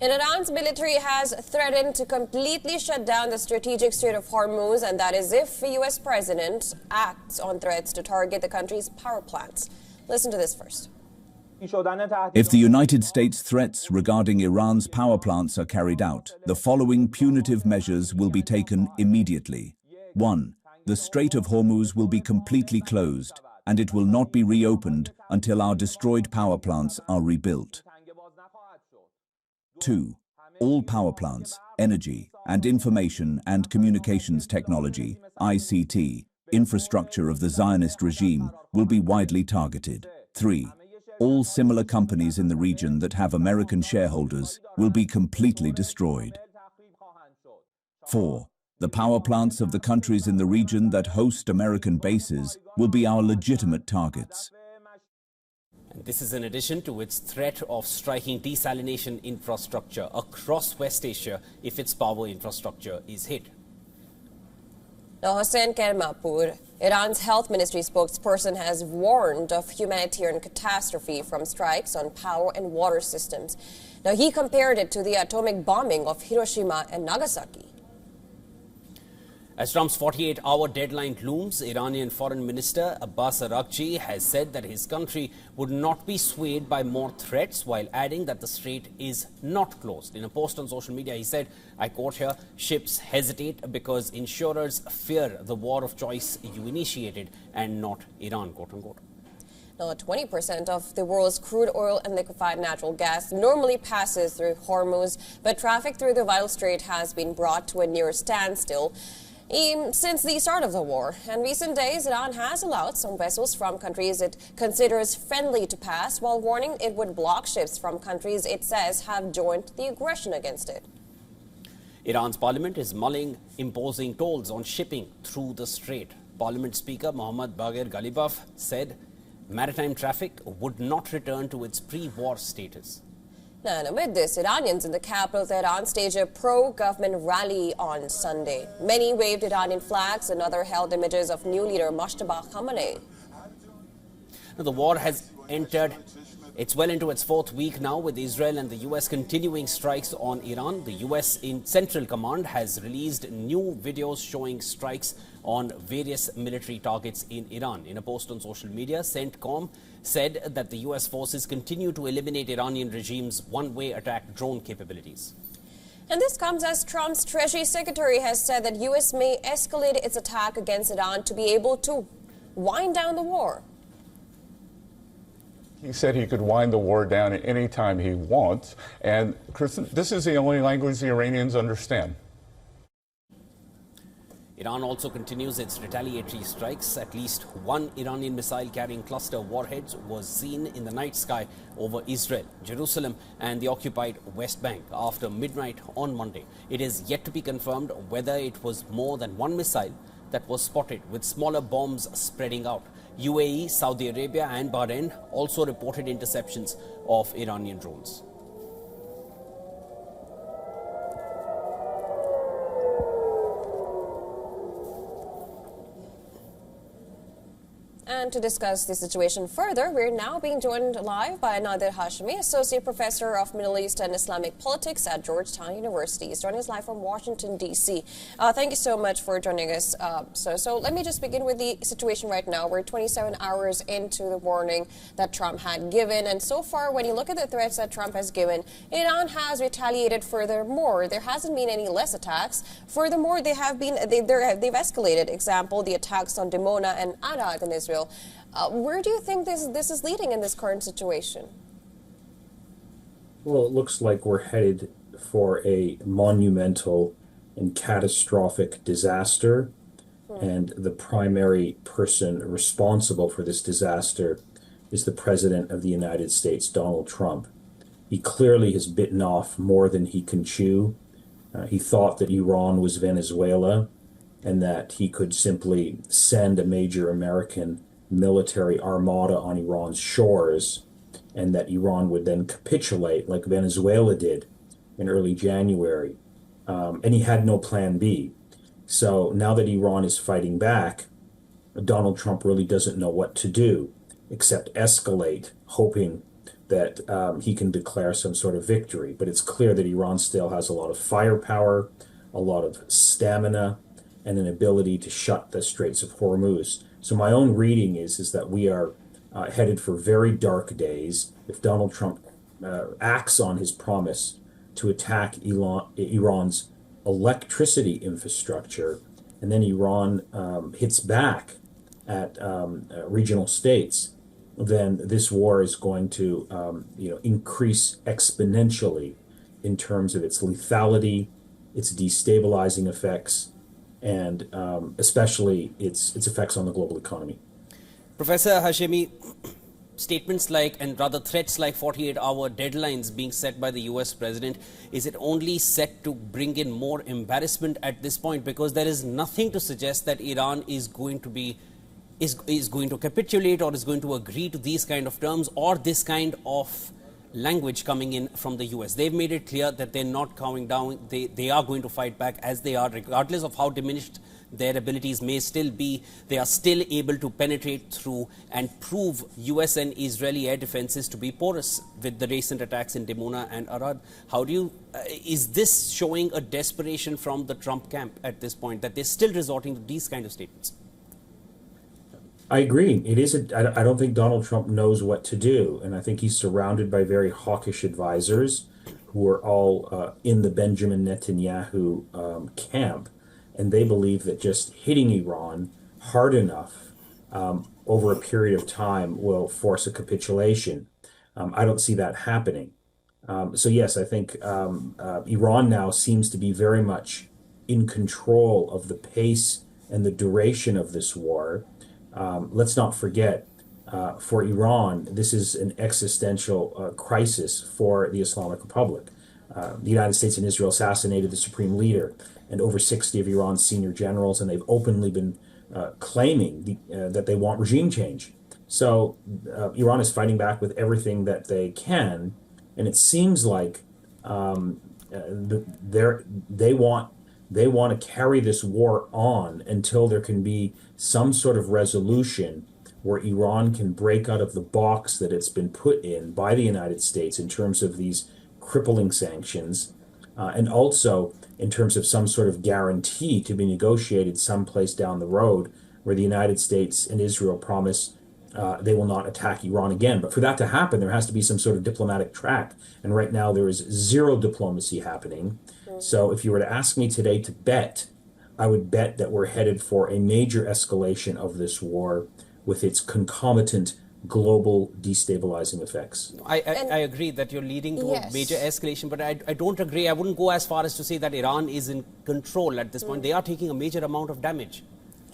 And Iran's military has threatened to completely shut down the strategic Strait of Hormuz, and that is if the U.S. president acts on threats to target the country's power plants. Listen to this first. If the United States threats regarding Iran's power plants are carried out, the following punitive measures will be taken immediately. 1. The Strait of Hormuz will be completely closed, and it will not be reopened until our destroyed power plants are rebuilt. 2. All power plants, energy, and information and communications technology, ICT, infrastructure of the Zionist regime will be widely targeted. 3. All similar companies in the region that have American shareholders will be completely destroyed. 4. The power plants of the countries in the region that host American bases will be our legitimate targets. And this is in addition to its threat of striking desalination infrastructure across West Asia if its power infrastructure is hit. Now, Hossein Kermapur, Iran's health ministry spokesperson, has warned of humanitarian catastrophe from strikes on power and water systems. Now, he compared it to the atomic bombing of Hiroshima and Nagasaki. As Trump's 48-hour deadline looms, Iranian Foreign Minister Abbas Araghchi has said that his country would not be swayed by more threats, while adding that the strait is not closed. In a post on social media, he said, I quote here, ships hesitate because insurers fear the war of choice you initiated and not Iran, quote unquote. Now, 20% of the world's crude oil and liquefied natural gas normally passes through Hormuz, but traffic through the vital strait has been brought to a near standstill since the start of the war. In recent days, Iran has allowed some vessels from countries it considers friendly to pass, while warning it would block ships from countries it says have joined the aggression against it. Iran's parliament is mulling imposing tolls on shipping through the strait. Parliament Speaker Mohammad Bagher Ghalibaf said maritime traffic would not return to its pre-war status. Now, and amid this, Iranians in the capital Tehran staged a pro-government rally on Sunday. Many waved Iranian flags and others held images of new leader Mojtaba Khamenei. Now, the war has entered well into its fourth week now, with Israel and the U.S. continuing strikes on Iran. The U.S. in Central Command has released new videos showing strikes on various military targets in Iran. In a post on social media, CENTCOM said that the U.S. forces continue to eliminate Iranian regime's one-way attack drone capabilities. And this comes as Trump's Treasury Secretary has said that U.S. may escalate its attack against Iran to be able to wind down the war. He said he could wind the war down at any time he wants. And, Kristen, this is the only language the Iranians understand. Iran also continues its retaliatory strikes. At least one Iranian missile-carrying cluster warheads was seen in the night sky over Israel, Jerusalem and the occupied West Bank after midnight on Monday. It is yet to be confirmed whether it was more than one missile that was spotted, with smaller bombs spreading out. UAE, Saudi Arabia and Bahrain also reported interceptions of Iranian drones. And to discuss the situation further, we're now being joined live by Nadir Hashmi, Associate Professor of Middle East and Islamic Politics at Georgetown University. He's joining us live from Washington, D.C. Thank you so much for joining us. So let me just begin with the situation right now. We're 27 hours into the warning that Trump had given. And so far, when you look at the threats that Trump has given, Iran has retaliated furthermore. There hasn't been any less attacks. Furthermore, they've escalated. Example, the attacks on Dimona and Arad in Israel. Where do you think this is leading in this current situation? Well, it looks like we're headed for a monumental and catastrophic disaster. And the primary person responsible for this disaster is the President of the United States, Donald Trump. He clearly has bitten off more than he can chew. He thought that Iran was Venezuela and that he could simply send a major American military armada on Iran's shores and that Iran would then capitulate like Venezuela did in early January. And he had no plan B. So now that Iran is fighting back, Donald Trump really doesn't know what to do except escalate, hoping that he can declare some sort of victory. But it's clear that Iran still has a lot of firepower, a lot of stamina, and an ability to shut the Straits of Hormuz. So my own reading is that we are headed for very dark days if Donald Trump acts on his promise to attack Iran's electricity infrastructure, and then Iran hits back at regional states. Then this war is going to increase exponentially in terms of its lethality, its destabilizing effects, and especially its effects on the global economy. Professor Hashemi, statements like, and rather threats like 48-hour deadlines being set by the US president, is it only set to bring in more embarrassment at this point? Because there is nothing to suggest that Iran is going to capitulate or is going to agree to these kind of terms or this kind of language coming in from the US. They've made it clear that they're not cowing down. They are going to fight back as they are, regardless of how diminished their abilities may still be. They are still able to penetrate through and prove US and Israeli air defenses to be porous with the recent attacks in Dimona and Arad. How do you, is this showing a desperation from the Trump camp at this point, that they're still resorting to these kind of statements? I agree. It is. I don't think Donald Trump knows what to do, and I think he's surrounded by very hawkish advisors who are all in the Benjamin Netanyahu camp, and they believe that just hitting Iran hard enough over a period of time will force a capitulation. I don't see that happening. So yes, I think Iran now seems to be very much in control of the pace and the duration of this war. Let's not forget, for Iran, this is an existential crisis for the Islamic Republic. The United States and Israel assassinated the supreme leader and over 60 of Iran's senior generals, and they've openly been claiming that they want regime change. So Iran is fighting back with everything that they can, and it seems like they want to carry this war on until there can be some sort of resolution where Iran can break out of the box that it's been put in by the United States in terms of these crippling sanctions, and also in terms of some sort of guarantee to be negotiated someplace down the road where the United States and Israel promise they will not attack Iran again. But for that to happen, there has to be some sort of diplomatic track. And right now there is zero diplomacy happening. So if you were to ask me today to bet, I would bet that we're headed for a major escalation of this war with its concomitant global destabilizing effects. I agree that you're leading to a major escalation, but I don't agree. I wouldn't go as far as to say that Iran is in control at this point. They are taking a major amount of damage.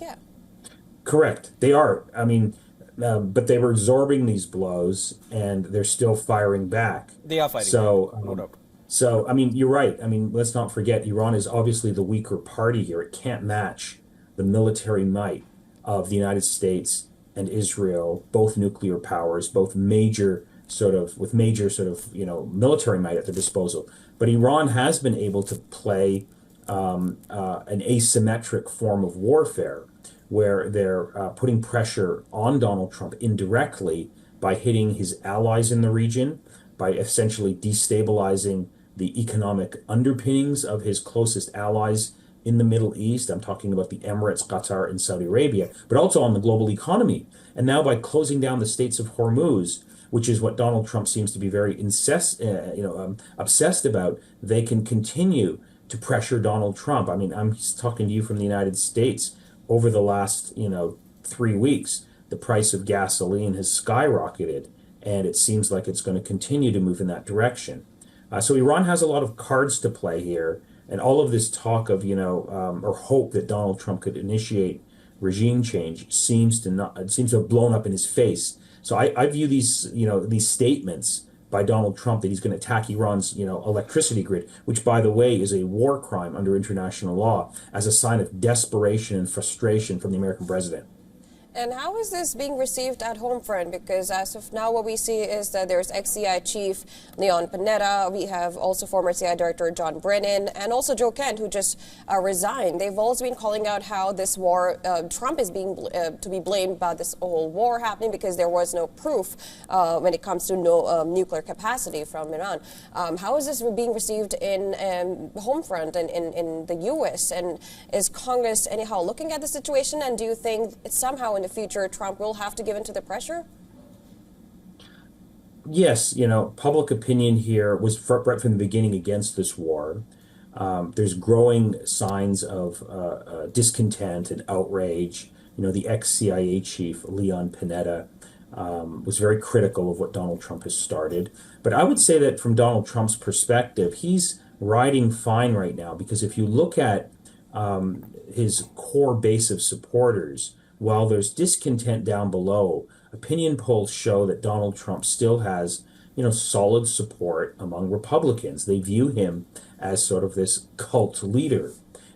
Yeah. Correct. They are. I mean, but they were absorbing these blows and they're still firing back. They are fighting back, no doubt. So, I mean, you're right. I mean, let's not forget, Iran is obviously the weaker party here. It can't match the military might of the United States and Israel, both nuclear powers, both major sort of military might at their disposal. But Iran has been able to play an asymmetric form of warfare where they're putting pressure on Donald Trump indirectly by hitting his allies in the region, by essentially destabilizing the economic underpinnings of his closest allies in the Middle East. I'm talking about the Emirates, Qatar, and Saudi Arabia, but also on the global economy. And now by closing down the Straits of Hormuz, which is what Donald Trump seems to be very obsessed about, they can continue to pressure Donald Trump. I mean, I'm talking to you from the United States. Over the last 3 weeks, the price of gasoline has skyrocketed, and it seems like it's going to continue to move in that direction. So Iran has a lot of cards to play here, and all of this talk of or hope that Donald Trump could initiate regime change seems to have blown up in his face. So I view these statements by Donald Trump that he's going to attack Iran's electricity grid, which by the way is a war crime under international law, as a sign of desperation and frustration from the American president. And how is this being received at home front? Because as of now, what we see is that there's ex-CI chief Leon Panetta. We have also former CI director John Brennan, and also Joe Kent, who just resigned. They've also been calling out how this war, Trump is being to be blamed about this whole war happening because there was no proof when it comes to no nuclear capacity from Iran. How is this being received in home front and in the U.S.? And is Congress anyhow looking at the situation? And do you think it's somehow in the future Trump will have to give in to the pressure? Yes, public opinion here was right from the beginning against this war. There's growing signs of discontent and outrage. The ex-CIA chief, Leon Panetta, was very critical of what Donald Trump has started. But I would say that from Donald Trump's perspective, he's riding fine right now, because if you look at his core base of supporters, while there's discontent down below, opinion polls show that Donald Trump still has, solid support among Republicans. They view him as sort of this cult leader.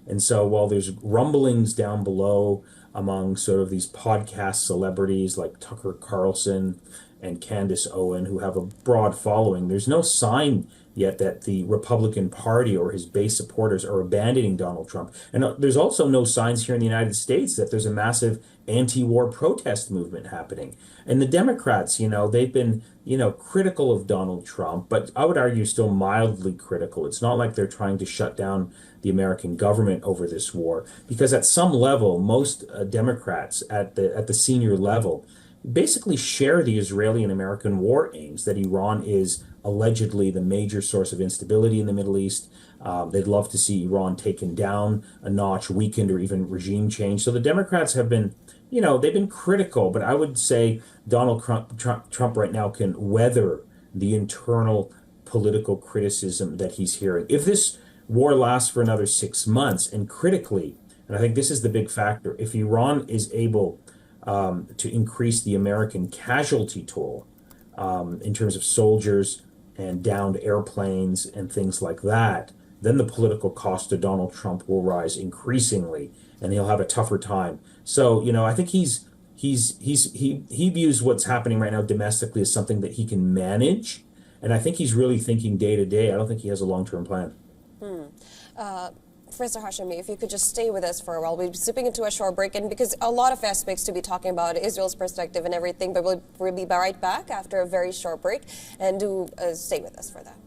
And so while there's rumblings down below among sort of these podcast celebrities like Tucker Carlson and Candace Owen, who have a broad following, there's no sign yet that the Republican Party or his base supporters are abandoning Donald Trump. And there's also no signs here in the United States that there's a massive anti-war protest movement happening. And the Democrats, they've been, critical of Donald Trump, but I would argue still mildly critical. It's not like they're trying to shut down the American government over this war, because at some level, most Democrats at the senior level basically share the Israeli and American war aims, that Iran is allegedly the major source of instability in the Middle East. They'd love to see Iran taken down a notch, weakened, or even regime change. So the Democrats have been, they've been critical, but I would say Donald Trump right now can weather the internal political criticism that he's hearing. If this war lasts for another 6 months, and critically, and I think this is the big factor, if Iran is able to increase the American casualty toll in terms of soldiers and downed airplanes and things like that, then the political cost to Donald Trump will rise increasingly, and he'll have a tougher time. So, I think he views what's happening right now domestically as something that he can manage, and I think he's really thinking day to day. I don't think he has a long-term plan. Professor Hashemi, if you could just stay with us for a while. We'll be zipping into a short break, and because a lot of aspects to be talking about, Israel's perspective and everything, but we'll be right back after a very short break, and do stay with us for that.